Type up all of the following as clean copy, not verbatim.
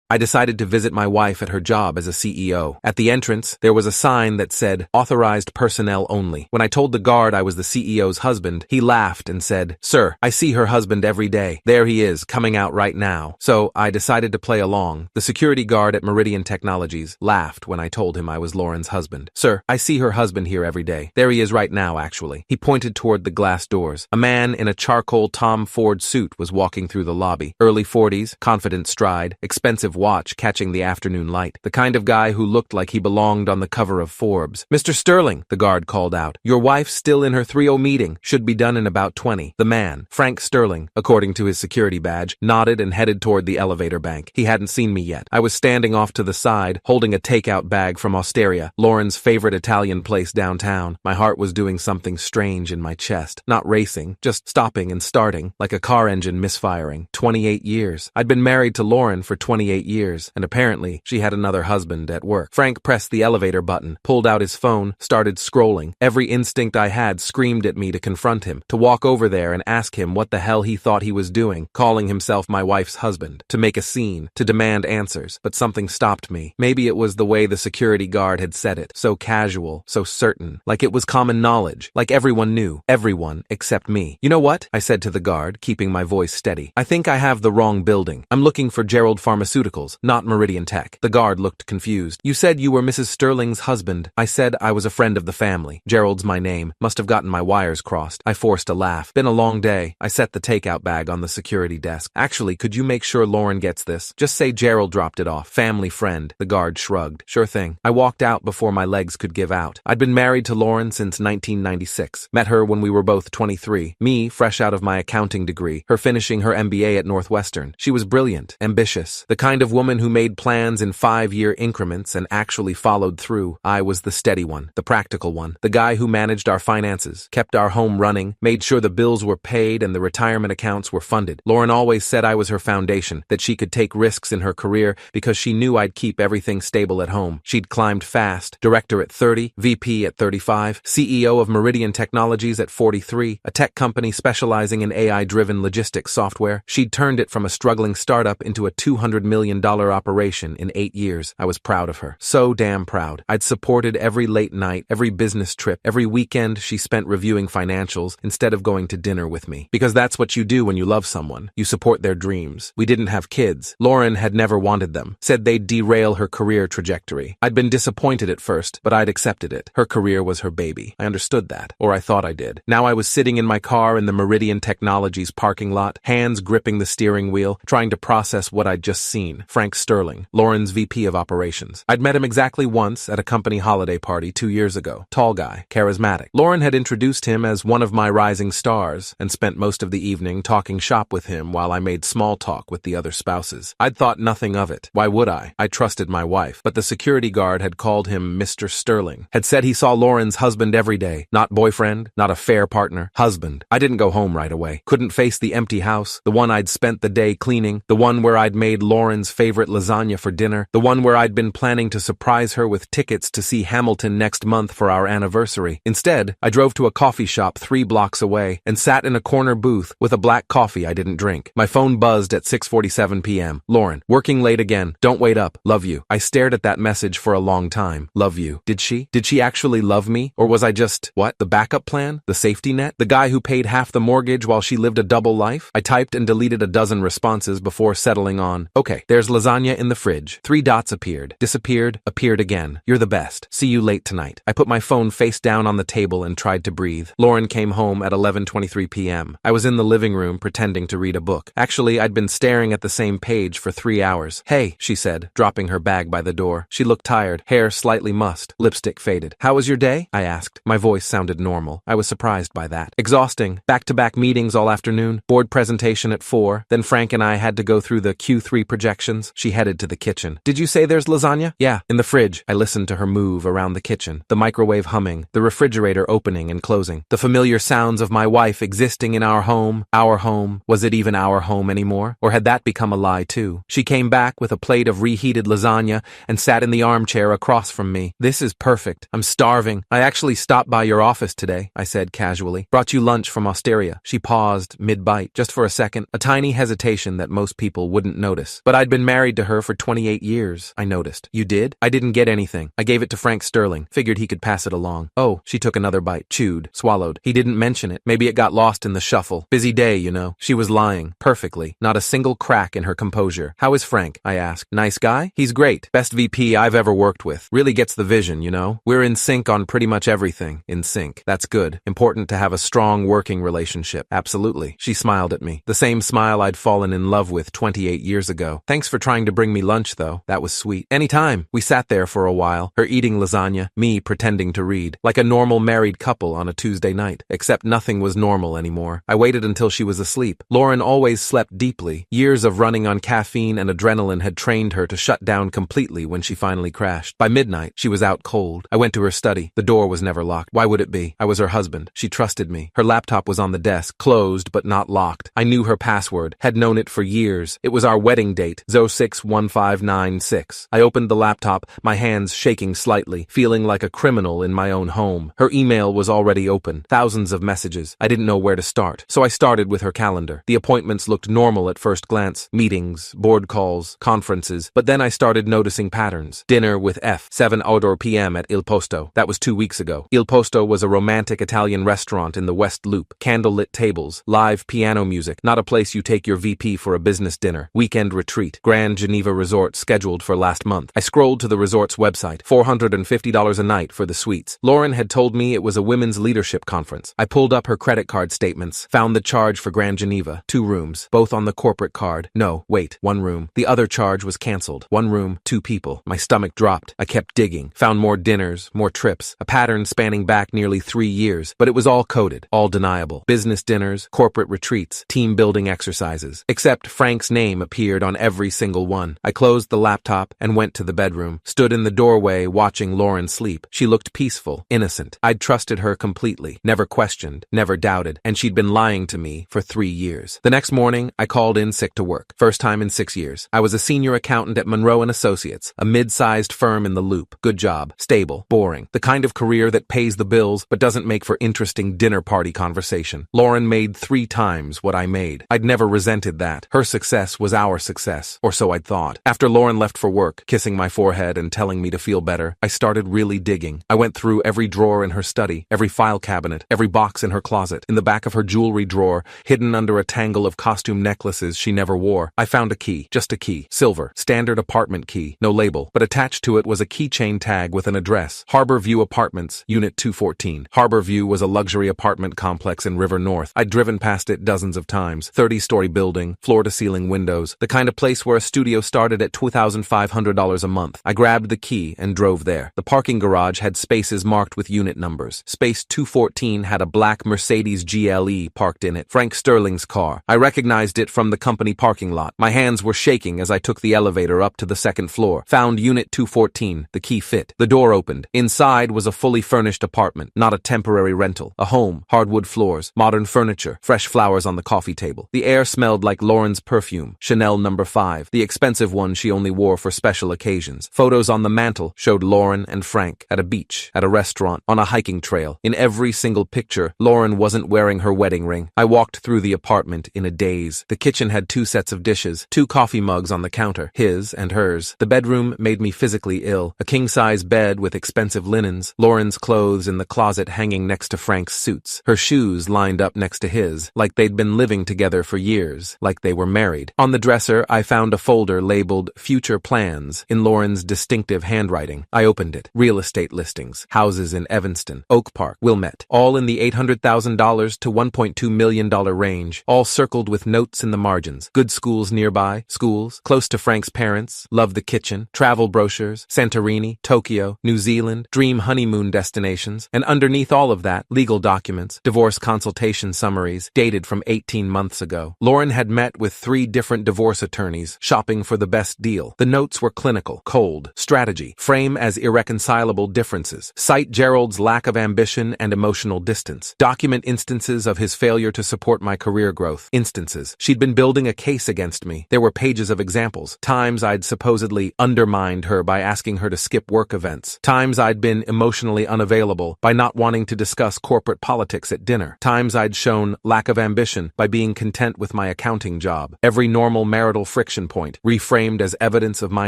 I decided to visit my wife at her job as a CEO. At the entrance, there was a sign that said, "Authorized personnel only." When I told the guard I was the CEO's husband, he laughed and said, "Sir, I see her husband every day. There he is, coming out right now." So, I decided to play along. The security guard at Meridian Technologies laughed when I told him I was Lauren's husband. "Sir, I see her husband here every day. There he is right now, actually." He pointed toward the glass doors. A man in a charcoal Tom Ford suit was walking through the lobby. Early 40s, confident stride, expensive watch catching the afternoon light. The kind of guy who looked like he belonged on the cover of Forbes. "Mr. Sterling," the guard called out. "Your wife's still in her 3:00 meeting. Should be done in about 20. The man, Frank Sterling, according to his security badge, nodded and headed toward the elevator bank. He hadn't seen me yet. I was standing off to the side, holding a takeout bag from Osteria, Lauren's favorite Italian place downtown. My heart was doing something strange in my chest. Not racing, just stopping and starting, like a car engine misfiring. 28 years. I'd been married to Lauren for 28 years, and apparently she had another husband at work. Frank pressed the elevator button, pulled out his phone, started scrolling. Every instinct I had screamed at me to confront him, to walk over there and ask him what the hell he thought he was doing, calling himself my wife's husband, to make a scene, to demand answers. But something stopped me. Maybe it was the way the security guard had said it, so casual, so certain, like it was common knowledge, like everyone knew, everyone except me. "You know what?" I said to the guard, keeping my voice steady. "I think I have the wrong building. I'm looking for Gerald Pharmaceuticals, not Meridian Tech." The guard looked confused. "You said you were Mrs. Sterling's husband." I said I was a friend of the family. Gerald's my name. Must have gotten my wires crossed. I forced a laugh. "Been a long day." I set the takeout bag on the security desk. "Actually, could you make sure Lauren gets this? Just say Gerald dropped it off. Family friend." The guard shrugged. "Sure thing." I walked out before my legs could give out. I'd been married to Lauren since 1996. Met her when we were both 23. Me, fresh out of my accounting degree. Her finishing her MBA at Northwestern. She was brilliant, ambitious, the kind of woman who made plans in 5-year increments and actually followed through. I was the steady one, the practical one, the guy who managed our finances, kept our home running, made sure the bills were paid and the retirement accounts were funded. Lauren always said I was her foundation, that she could take risks in her career because she knew I'd keep everything stable at home. She'd climbed fast, director at 30, VP at 35, CEO of Meridian Technologies at 43, a tech company specializing in AI-driven logistics software. She'd turned it from a struggling startup into a $200 million operation in 8 years. I was proud of her. So damn proud. I'd supported every late night, every business trip, every weekend she spent reviewing financials instead of going to dinner with me. Because that's what you do when you love someone. You support their dreams. We didn't have kids. Lauren had never wanted them. Said they'd derail her career trajectory. I'd been disappointed at first, but I'd accepted it. Her career was her baby. I understood that. Or I thought I did. Now I was sitting in my car in the Meridian Technologies parking lot, hands gripping the steering wheel, trying to process what I'd just seen. Frank Sterling, Lauren's VP of operations. I'd met him exactly once at a company holiday party 2 years ago. Tall guy, charismatic. Lauren had introduced him as one of my rising stars and spent most of the evening talking shop with him while I made small talk with the other spouses. I'd thought nothing of it. Why would I? I trusted my wife. But the security guard had called him Mr. Sterling. Had said he saw Lauren's husband every day. Not boyfriend, not affair partner. Husband. I didn't go home right away. Couldn't face the empty house, the one I'd spent the day cleaning, the one where I'd made Lauren's favorite lasagna for dinner, the one where I'd been planning to surprise her with tickets to see Hamilton next month for our anniversary. Instead, I drove to a coffee shop 3 blocks away and sat in a corner booth with a black coffee I didn't drink. My phone buzzed at 6:47 p.m. "Lauren, working late again. Don't wait up. Love you." I stared at that message for a long time. Love you. Did she? Did she actually love me? Or was I just, the backup plan? The safety net? The guy who paid half the mortgage while she lived a double life? I typed and deleted a dozen responses before settling on, "Okay, there's lasagna in the fridge." 3 dots appeared, disappeared, appeared again. "You're the best. See you late tonight." I put my phone face down on the table and tried to breathe. Lauren came home at 11:23 p.m. I was in the living room pretending to read a book. Actually, I'd been staring at the same page for 3 hours. "Hey," she said, dropping her bag by the door. She looked tired, hair slightly mussed, lipstick faded. "How was your day?" I asked. My voice sounded normal. I was surprised by that. "Exhausting. Back-to-back meetings all afternoon. Board presentation at 4. Then Frank and I had to go through the Q3 projections." She headed to the kitchen. "Did you say there's lasagna?" "Yeah, in the fridge." I listened to her move around the kitchen, the microwave humming, the refrigerator opening and closing, the familiar sounds of my wife existing in our home. Our home. Was it even our home anymore? Or had that become a lie too? She came back with a plate of reheated lasagna and sat in the armchair across from me. "This is perfect. I'm starving. I actually stopped by your office today," I said casually. "Brought you lunch from Osteria." She paused, mid-bite, just for a second, a tiny hesitation that most people wouldn't notice. But I'd been been married to her for 28 years, I noticed. You did? I didn't get anything. I gave it to Frank Sterling. Figured he could pass it along. Oh, she took another bite, chewed, swallowed. He didn't mention it. Maybe it got lost in the shuffle. Busy day, you know. She was lying. Perfectly. Not a single crack in her composure. How is Frank? I asked. Nice guy? He's great. Best VP I've ever worked with. Really gets the vision, you know. We're in sync on pretty much everything. In sync. That's good. Important to have a strong working relationship. Absolutely. She smiled at me. The same smile I'd fallen in love with 28 years ago. Thanks for trying to bring me lunch, though. That was sweet. Anytime. We sat there for a while, her eating lasagna, me pretending to read, like a normal married couple on a Tuesday night. Except nothing was normal anymore. I waited until she was asleep. Lauren always slept deeply. Years of running on caffeine and adrenaline had trained her to shut down completely when she finally crashed. By midnight, she was out cold. I went to her study. The door was never locked. Why would it be? I was her husband. She trusted me. Her laptop was on the desk, closed but not locked. I knew her password, had known it for years. It was our wedding date, 061596. I opened the laptop, my hands shaking slightly, feeling like a criminal in my own home. Her email was already open, thousands of messages. I didn't know where to start, so I started with her calendar. The appointments looked normal at first glance, meetings, board calls, conferences, but then I started noticing patterns. Dinner with F, 7 outdoor p.m. at Il Posto. That was 2 weeks ago. Il Posto was a romantic Italian restaurant in the West Loop. Candlelit tables, live piano music, not a place you take your VP for a business dinner. Weekend retreat, Grand Geneva Resort scheduled for last month. I scrolled to the resort's website, $450 a night for the suites. Lauren had told me it was a women's leadership conference. I pulled up her credit card statements, found the charge for Grand Geneva, 2 rooms, both on the corporate card. No, wait, 1 room. The other charge was canceled. 1 room, 2 people. My stomach dropped. I kept digging, found more dinners, more trips, a pattern spanning back nearly 3 years, but it was all coded, all deniable. Business dinners, corporate retreats, team building exercises. Except Frank's name appeared on every single one. I closed the laptop and went to the bedroom, stood in the doorway watching Lauren sleep. She looked peaceful, innocent. I'd trusted her completely, never questioned, never doubted, and she'd been lying to me for 3 years. The next morning, I called in sick to work. First time in 6 years. I was a senior accountant at Monroe & Associates, a mid-sized firm in the Loop. Good job, stable, boring. The kind of career that pays the bills but doesn't make for interesting dinner party conversation. Lauren made 3 times what I made. I'd never resented that. Her success was our success, or so I'd thought. After Lauren left for work, kissing my forehead and telling me to feel better, I started really digging. I went through every drawer in her study, every file cabinet, every box in her closet, in the back of her jewelry drawer, hidden under a tangle of costume necklaces she never wore. I found a key, just a key, silver, standard apartment key, no label, but attached to it was a keychain tag with an address, Harbor View Apartments, Unit 214. Harbor View was a luxury apartment complex in River North. I'd driven past it dozens of times. 30-story building, floor-to-ceiling windows, the kind of place where a studio started at $2,500 a month. I grabbed the key and drove there. The parking garage had spaces marked with unit numbers. Space 214 had a black Mercedes GLE parked in it, Frank Sterling's car. I recognized it from the company parking lot. My hands were shaking as I took the elevator up to the second floor. Found Unit 214. The key fit. The door opened. Inside was a fully furnished apartment, not a temporary rental. A home, hardwood floors, modern furniture, fresh flowers on the coffee table. The air smelled like Lauren's perfume, Chanel No. 5, the expensive one she only wore for special occasions. Photos on the mantle showed Lauren and Frank at a beach, at a restaurant, on a hiking trail. In every single picture, Lauren wasn't wearing her wedding ring. I walked through the apartment in a daze. The kitchen had 2 sets of dishes, 2 coffee mugs on the counter, his and hers. The bedroom made me physically ill. A king-size bed with expensive linens, Lauren's clothes in the closet hanging next to Frank's suits, her shoes lined up next to his, like they'd been living together for years, like they were married. On the dresser, I found a folder labeled Future Plans in Lauren's distinctive handwriting. I opened it. Real estate listings, houses in Evanston, Oak Park, Wilmette, all in the $800,000 to $1.2 million range, all circled with notes in the margins. Good schools nearby, schools close to Frank's parents, love the kitchen, travel brochures, Santorini, Tokyo, New Zealand, dream honeymoon destinations, and underneath all of that, legal documents, divorce consultation summaries, dated from 18 months ago. Lauren had met with 3 different divorce attorneys, shopping for the best deal. The notes were clinical, cold, strategy, frame as irreconcilable differences, cite Gerald's lack of ambition and emotional distance, document instances of his failure to support my career growth, instances. She'd been building a case against me. There were pages of examples, times I'd supposedly undermined her by asking her to skip work events, times I'd been emotionally unavailable by not wanting to discuss corporate politics at dinner, times I'd shown lack of ambition by being content with my accounting job. Every normal marital friction point, reframed as evidence of my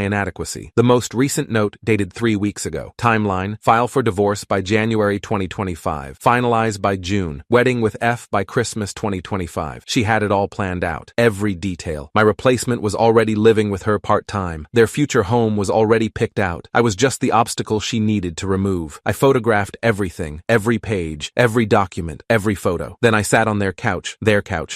inadequacy. The most recent note dated 3 weeks ago. Timeline: file for divorce by January 2025. Finalized by June. Wedding with F by Christmas 2025. She had it all planned out. Every detail. My replacement was already living with her part-time. Their future home was already picked out. I was just the obstacle she needed to remove. I photographed everything, every page, every document, every photo. Then I sat on their couch,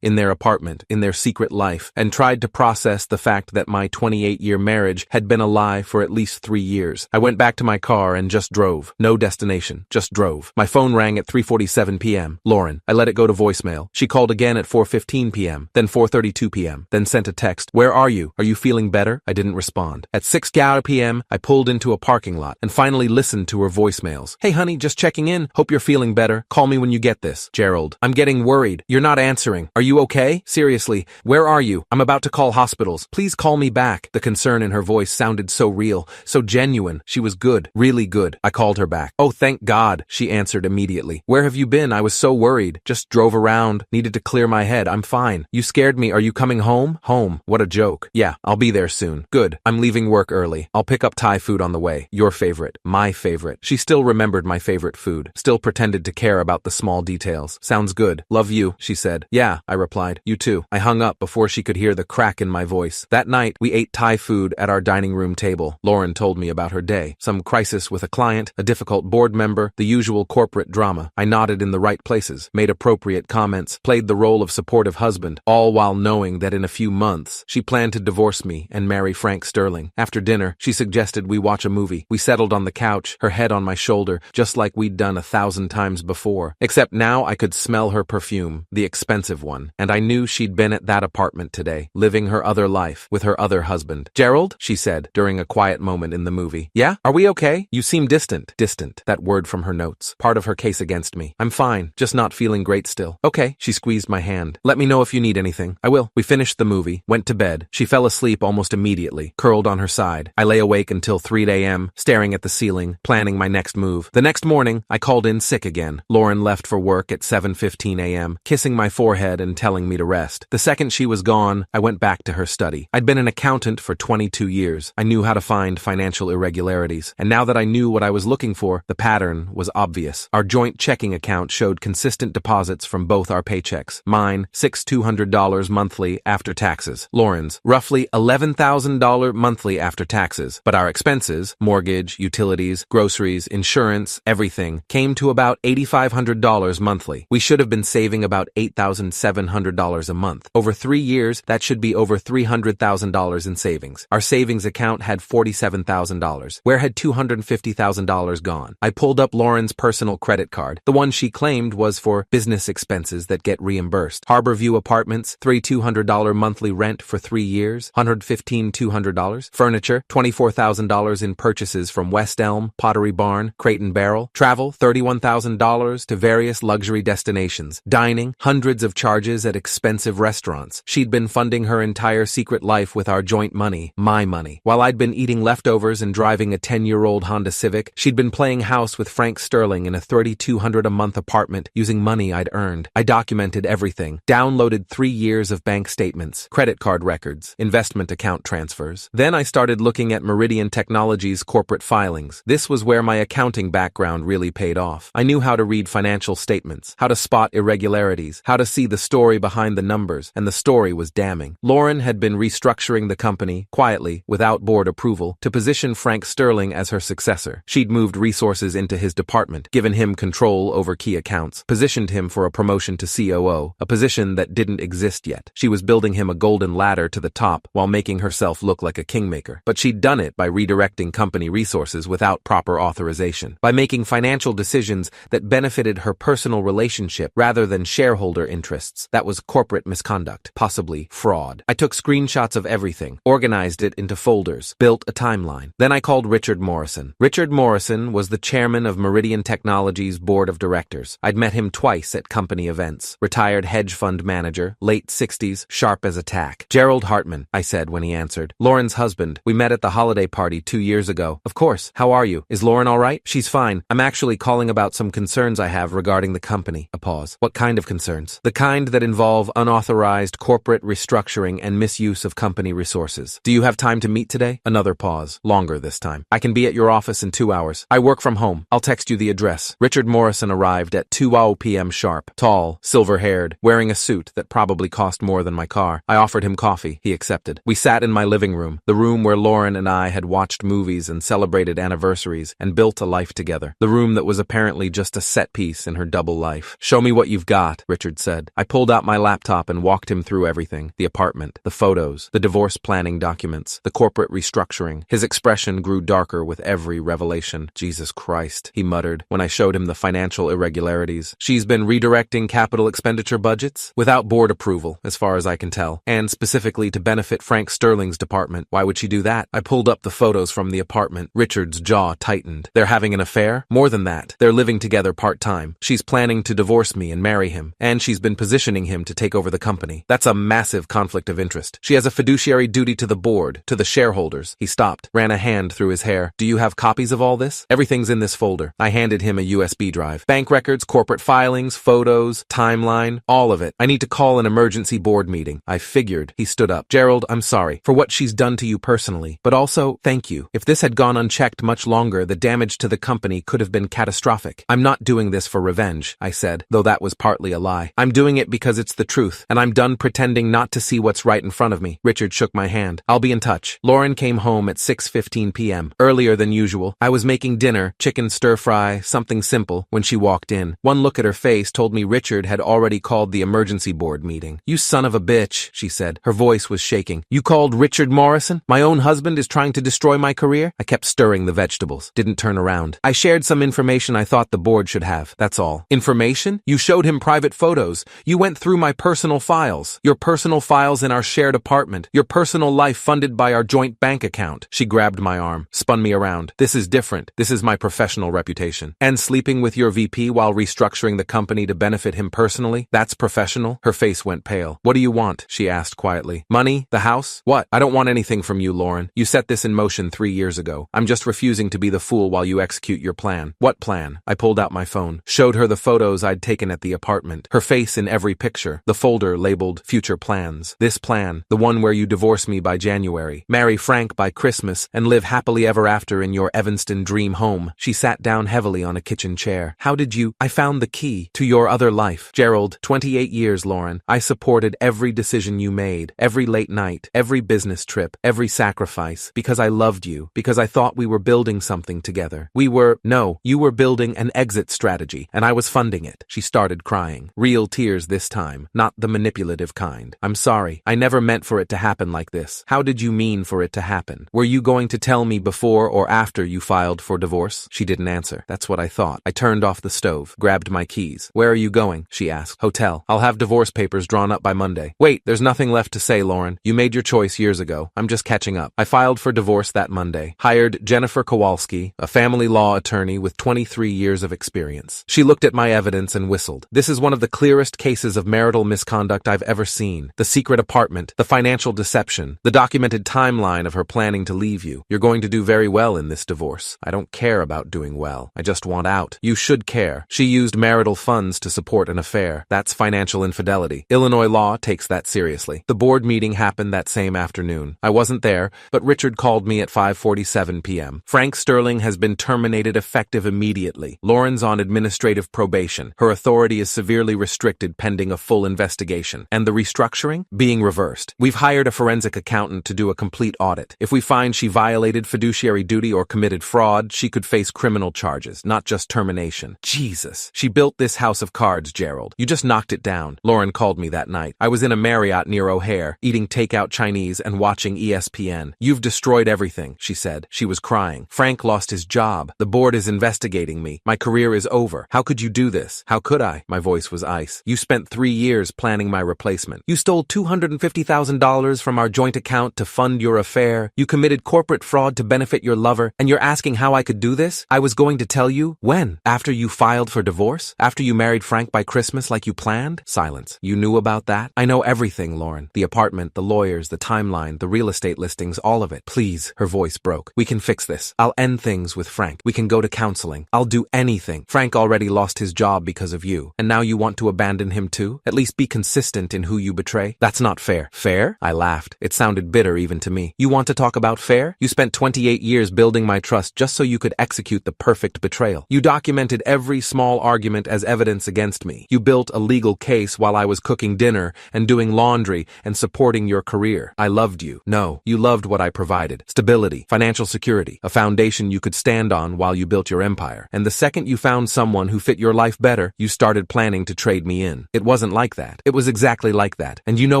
in their apartment, in their secret life, and tried to process the fact that my 28-year marriage had been a lie for at least 3 years. I went back to my car and just drove. No destination, just drove. My phone rang at 3:47 p.m. Lauren. I let it go to voicemail. She called again at 4:15 p.m., then 4:32 p.m., then sent a text. Where are you? Are you feeling better? I didn't respond. At 6 p.m., I pulled into a parking lot and finally listened to her voicemails. Hey honey, just checking in. Hope you're feeling better. Call me when you get this. Gerald. I'm getting worried. You're not answering. Are you okay? Seriously, where are you? I'm about to call hospitals. Please call me back. The concern in her voice sounded so real, so genuine. She was good, really good. I called her back. Oh, thank God, she answered immediately. Where have you been? I was so worried. Just drove around. Needed to clear my head. I'm fine. You scared me. Are you coming home? Home. What a joke. Yeah, I'll be there soon. Good. I'm leaving work early. I'll pick up Thai food on the way. Your favorite. My favorite. She still remembered my favorite food. Still pretended to care about the small details. Sounds good. Love you, she said. Yeah, I replied. You too. I hung up before she could hear the crack in my voice. That night, we ate Thai food at our dining room table. Lauren told me about her day. Some crisis with a client, a difficult board member, the usual corporate drama. I nodded in the right places, made appropriate comments, played the role of supportive husband, all while knowing that in a few months, she planned to divorce me and marry Frank Sterling. After dinner, she suggested we watch a movie. We settled on the couch, her head on my shoulder, just like we'd done 1,000 times before. Except now I could smell her perfume, the expensive one, and I knew she'd been at that apartment today, living her other life with her other husband. Gerald, she said, during a quiet moment in the movie. Yeah? Are we okay? You seem distant. Distant. That word from her notes. Part of her case against me. I'm fine, just not feeling great still. Okay, she squeezed my hand. Let me know if you need anything. I will. We finished the movie, went to bed. She fell asleep almost immediately, curled on her side. I lay awake until 3 a.m., staring at the ceiling, planning my next move. The next morning, I called in sick again. Lauren left for work at 7:15 a.m., kissing my forehead and telling me to rest. The second she was gone, I went back to her study. I'd been an accountant for 22 years. I knew how to find financial irregularities, and now that I knew what I was looking for, the pattern was obvious. Our joint checking account showed consistent deposits from both our paychecks. Mine, $6,200 monthly after taxes. Lauren's, roughly $11,000 monthly after taxes. But our expenses, mortgage, utilities, groceries, insurance, everything, came to about $8,500 monthly. We should have been saving about $8,700 a month. Over 3 years, that should be over $300,000 in savings. Our savings account had $47,000. Where had $250,000 gone? I pulled up Lauren's personal credit card. The one she claimed was for business expenses that get reimbursed. Harborview Apartments, $3,200 monthly rent for 3 years, $115,200. Furniture, $24,000 in purchases from West Elm, Pottery Barn, Crate and Barrel. Travel, $31,000 to various luxury destinations. Dining, hundreds of charges at expensive restaurants. She'd been funding her entire secret life with our joint money, my money. While I'd been eating leftovers and driving a 10-year-old Honda Civic, she'd been playing house with Frank Sterling in a $3,200 a month apartment using money I'd earned. I documented everything, downloaded 3 years of bank statements, credit card records, investment account transfers. Then I started looking at Meridian Technologies' corporate filings. This was where my accounting background really paid off. I knew how to read financial statements, how to spot irregularities, how to see the story behind the numbers, and the story was damning. Lauren had been restructuring the company, quietly, without board approval, to position Frank Sterling as her successor. She'd moved resources into his department, given him control over key accounts, positioned him for a promotion to COO, a position that didn't exist yet. She was building him a golden ladder to the top while making herself look like a kingmaker. But she'd done it by redirecting company resources without proper authorization, by making financial decisions that benefited her personal relationship rather than shareholder interests. That was corporate misconduct, possibly fraud. I took screenshots of everything, organized it into folders, built a timeline. Then I called Richard Morrison. Richard Morrison was the chairman of Meridian Technologies' board of directors. I'd met him twice at company events. Retired hedge fund manager, late 60s, sharp as a tack. Gerald Hartman, I said when he answered. Lauren's husband. We met at the holiday party 2 years ago. Of course. How are you? Is Lauren all right? She's fine. I'm actually calling about some concerns I have regarding the company. A pause. What kind of concerns? The kind that involve unauthorized corporate restructuring and misuse of of company resources. Do you have time to meet today? Another pause. Longer this time. I can be at your office in 2 hours. I work from home. I'll text you the address. Richard Morrison arrived at 2 p.m. sharp. Tall, silver-haired, wearing a suit that probably cost more than my car. I offered him coffee. He accepted. We sat in my living room, the room where Lauren and I had watched movies and celebrated anniversaries and built a life together. The room that was apparently just a set piece in her double life. Show me what you've got, Richard said. I pulled out my laptop and walked him through everything. The apartment, the photos, the divorce planning documents, the corporate restructuring. His expression grew darker with every revelation. Jesus Christ, he muttered when I showed him the financial irregularities. She's been redirecting capital expenditure budgets without board approval, as far as I can tell, and specifically to benefit Frank Sterling's department. Why would she do that? I pulled up the photos from the apartment. Richard's jaw tightened. They're having an affair? More than that. They're living together part-time. She's planning to divorce me and marry him, and she's been positioning him to take over the company. That's a massive conflict of interest. She has a fiduciary duty to the board, to the shareholders. He stopped, ran a hand through his hair. Do you have copies of all this? Everything's in this folder. I handed him a USB drive. Bank records, corporate filings, photos, timeline, all of it. I need to call an emergency board meeting. I figured. He stood up. Gerald, I'm sorry for what she's done to you personally, but also, thank you. If this had gone unchecked much longer, the damage to the company could have been catastrophic. I'm not doing this for revenge, I said, though that was partly a lie. I'm doing it because it's the truth, and I'm done pretending not to see what's right in front of me. Richard shook my hand. I'll be in touch. Lauren came home at 6:15 p.m., earlier than usual. I was making dinner, chicken stir-fry, something simple, when she walked in. One look at her face told me Richard had already called the emergency board meeting. You son of a bitch, she said. Her voice was shaking. You called Richard Morrison? My own husband is trying to destroy my career? I kept stirring the vegetables. Didn't turn around. I shared some information I thought the board should have. That's all. Information? You showed him private photos. You went through my personal files. Your personal files in our shared apartment. Your personal life funded by our joint bank account. She grabbed my arm, spun me around. This is different. This is my professional reputation. And sleeping with your VP while restructuring the company to benefit him personally? That's professional? Her face went pale. What do you want? She asked quietly. Money? The house? What? I don't want anything from you, Lauren. You set this in motion 3 years ago. I'm just refusing to be the fool while you execute your plan. What plan? I pulled out my phone, showed her the photos I'd taken at the apartment, her face in every picture, the folder labeled Future Plans. This plan, the one where you divorce me by January, marry Frank by Christmas, and live happily ever after in your Evanston dream home. She sat down heavily on a kitchen chair. How did you? I found the key to your other life. Gerald, 28 years, Lauren. I supported every decision you made, every late night, every business trip, every sacrifice, because I loved you, because I thought we were building something together. You were building an exit strategy, and I was funding it. She started crying. Real tears this time, not the manipulative kind. I'm sorry. I never meant for it to happen like this. How did you mean for it to happen? Were you going to tell me before or after you filed for divorce? She didn't answer. That's what I thought. I turned off the stove, grabbed my keys. Where are you going? She asked. Hotel. I'll have divorce papers drawn up by Monday. Wait, there's nothing left to say, Lauren. You made your choice years ago. I'm just catching up. I filed for divorce that Monday. Hired Jennifer Kowalski, a family law attorney with 23 years of experience. She looked at my evidence and whistled. This is one of the clearest cases of marital misconduct I've ever seen. The secret apartment, the financial deception, the documented timeline of her planning to leave you. You're going to do very well in this divorce. I don't care about doing well. I just want out. You should care. She used marital funds to support an affair. That's financial infidelity. Illinois law takes that seriously. The board meeting happened that same afternoon. I wasn't there, but Richard called me at 5:47 p.m. Frank Sterling has been terminated effective immediately. Lauren's on administrative probation. Her authority is severely restricted pending a full investigation. And the restructuring? Being reversed. We've hired a forensic accountant to do a complete audit. If we find she violated fiduciary duty or committed fraud, she could face criminal charges, not just termination. Jesus. She built this house of cards, Gerald. You just knocked it down. Lauren called me that night. I was in a Marriott near O'Hare, eating takeout Chinese and watching ESPN. You've destroyed everything, she said. She was crying. Frank lost his job. The board is investigating me. My career is over. How could you do this? How could I? My voice was ice. You spent 3 years planning my replacement. You stole $250,000 from our joint account to fund your affair. You committed corporate fraud to benefit your lover, and you're asking how I could do this? I was going to tell you. When? After you filed for divorce? After you married Frank by Christmas like you planned? Silence. You knew about that? I know everything, Lauren. The apartment, the lawyers, the timeline, the real estate listings, all of it. Please. Her voice broke. We can fix this. I'll end things with Frank. We can go to counseling. I'll do anything. Frank already lost his job because of you, and now you want to abandon him too? At least be consistent in who you betray. That's not fair. Fair? I laughed. It sounded bitter even to me. You want to talk about fair? You spent 28 years building my trust just so you could execute the perfect betrayal. You documented every small argument as evidence against me. You built a legal case while I was cooking dinner and doing laundry and supporting your career. I loved you. No, you loved what I provided. Stability, financial security, a foundation you could stand on while you built your empire. And the second you found someone who fit your life better, you started planning to trade me in. It wasn't like that. It was exactly like that. And you know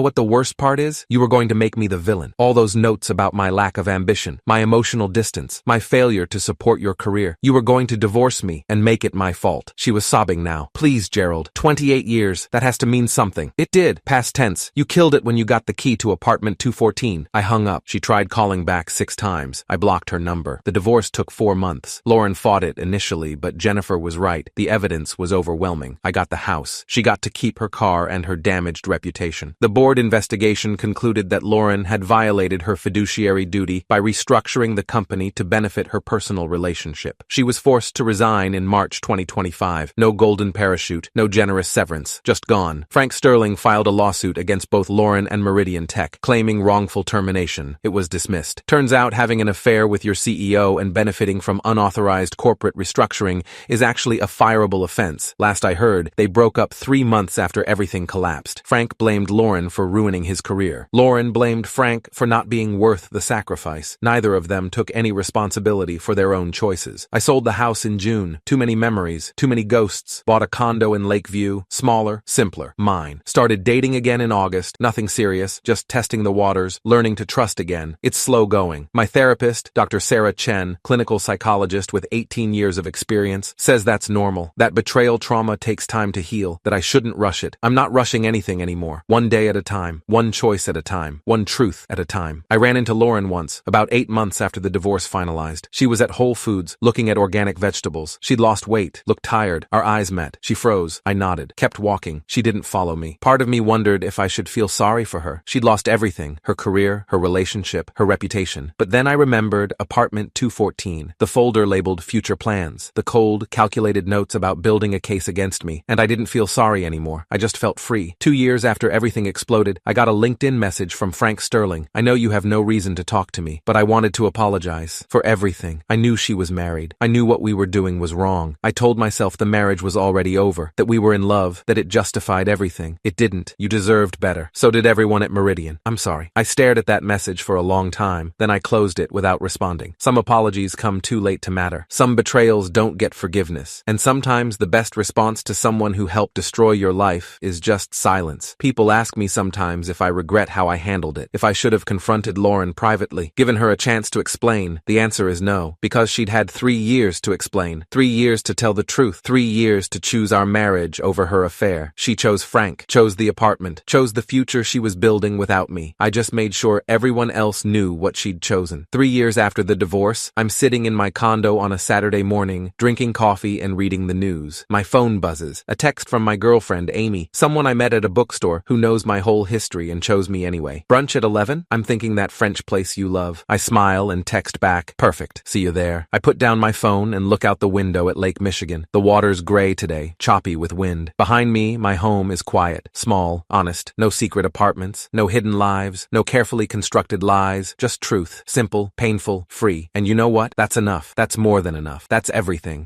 what the worst part is? You were going to make me the villain. All those notes about my lack of ambition, my emotional distance, my failure to support your career. You were going to divorce me and make it my fault. She was sobbing now. Please, Gerald. 28 years. That has to mean something. It did. Past tense. You killed it when you got the key to apartment 214. I hung up. She tried calling back 6 times. I blocked her number. The divorce took 4 months. Lauren fought it initially, but Jennifer was right. The evidence was overwhelming. I got the house. She got to keep her car and her damaged reputation. The board investigation concluded that Lauren had violated her fiduciary duty by restructuring the company to benefit her personal relationship. She was forced to resign in March 2025. No golden parachute, no generous severance, just gone. Frank Sterling filed a lawsuit against both Lauren and Meridian Tech, claiming wrongful termination. It was dismissed. Turns out having an affair with your CEO and benefiting from unauthorized corporate restructuring is actually a fireable offense. Last I heard, they broke up 3 months after everything collapsed. Frank blamed Lauren for ruining his career. Lauren blamed Frank for not being worth the sacrifice. Neither of them took any responsibility for their own choices. I sold the house in June. Too many memories, too many ghosts. Bought a condo in Lakeview. Smaller, simpler. Mine. Started dating again in August. Nothing serious, just testing the waters, learning to trust again. It's slow going. My therapist, Dr. Sarah Chen, clinical psychologist with 18 years of experience, says that's normal. That betrayal trauma takes time to heal, that I shouldn't rush it. I'm not rushing anything anymore. One day at a time. One choice at a time. One truth at a time. I ran into Lauren once, about 8 months after the divorce finalized. She was at Whole Foods, looking at organic vegetables. She'd lost weight, looked tired. Our eyes met. She froze. I nodded. Kept walking. She didn't follow me. Part of me wondered if I should feel sorry for her. She'd lost everything. Her career, her relationship, her reputation. But then I remembered apartment 214, the folder labeled future plans, the cold, calculated notes about building a case against me, and I didn't feel sorry anymore. I just felt free. 2 years after everything exploded, I got a LinkedIn message from Frank Sterling. I know you have no reason to talk to me, but I wanted to apologize for everything. I knew she was married. I knew what we were doing was wrong. I told myself the marriage was already over, that we were in love, that it justified everything. It didn't. You deserved better. So did everyone at Meridian. I'm sorry. I stared at that message for a long time, then I closed it without responding. Some apologies come too late to matter. Some betrayals don't get forgiveness. And sometimes the best response to someone who helped destroy your life is just silence. People ask me sometimes if I regret how I handled it, if I should have confronted Lauren privately, given her a chance to explain. The answer is no, because she'd had 3 years to explain, 3 years to tell the truth, 3 years to choose our marriage over her affair. She chose Frank, chose the apartment, chose the future she was building without me. I just made sure everyone else knew what she'd chosen. 3 years after the divorce, I'm sitting in my condo on a Saturday morning, drinking coffee and reading the news. My phone buzzes. A text from my girlfriend, Amy, someone I met at a bookstore who knows my whole history and chose me anyway. Brunch at 11? I'm thinking that French place you love. I smile and text back, perfect, see you there. I put down my phone and look out the window at Lake Michigan. The water's gray today, choppy with wind. Behind me, my home is quiet, small, honest, no secret apartments, no hidden lives, no carefully constructed lies, just truth, simple, painful, free. And you know what? That's enough. That's more than enough. That's everything.